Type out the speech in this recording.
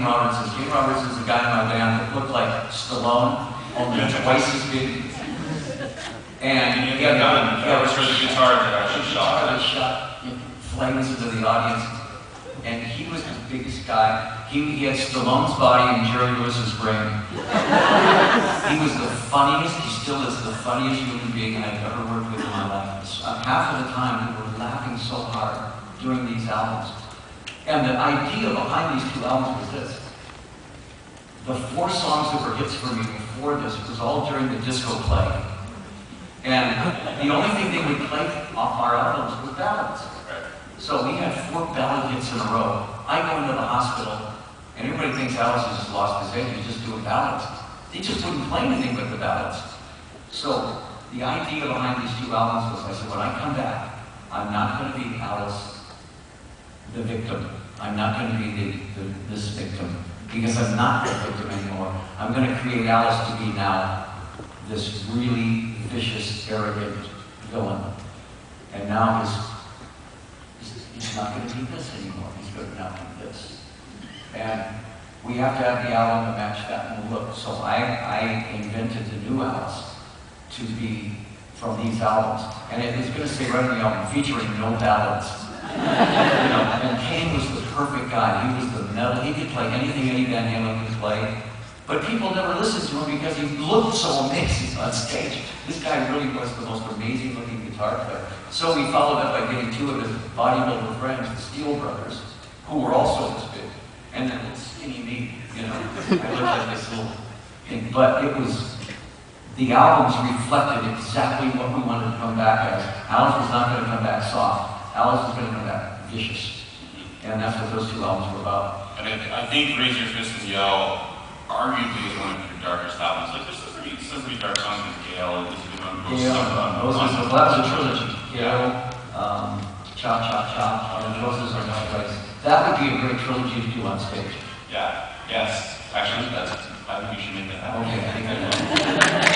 Gene Roberts is. Gene Roberts is the guy in my band that looked like Stallone, only twice as big. And he had a gun. That was for the guitar that actually shot flames into the audience. And he was the biggest guy. He had Stallone's body and Jerry Lewis's brain. He was the funniest, he still is the funniest human being I've ever worked with in my life. Half of the time we were laughing so hard during these albums. And the idea behind these two albums was this. The 4 songs that were hits for me before this was all during the disco play. And the only thing they would play off our albums was ballads. So we had 4 ballad hits in a row. I go into the hospital, and everybody thinks Alice has just lost his head, he's just doing ballads. They just wouldn't play anything but the ballads. So the idea behind these 2 albums was, I said, when I come back, I'm not going to be Alice, the victim. I'm not going to be this victim, because I'm not the victim anymore. I'm going to create Alice to be now this really vicious, arrogant villain. And now he's not going to be this anymore. He's going to now be this. And we have to have the album to match that new look. So I invented the new Alice to be from these albums. And it was going to say right on the album, featuring no ballads. And Kane was the perfect guy. He was the metal. He could play anything Eddie Van Halen could play. But people never listened to him because he looked so amazing on stage. This guy really was the most amazing looking guitar player. So we followed up by getting 2 of his bodybuilder friends, the Steel Brothers, who were also this big. And then little skinny me, I looked like this little thing. But it was, the albums reflected exactly what we wanted to come back as. Alice was not going to come back soft. Alice was going to come back vicious. And that's what those 2 albums were about. And I think Raise Your Fist and Yell arguably is one of your darkest albums. Like, there's some pretty dark songs in Gale. This is a good one. That was a trilogy. Gale, Cha Cha Cha, and Roses Are My Place. That would be a great trilogy to do on stage. Yeah, yes. Actually, I think you should make that happen. Okay, I think I will.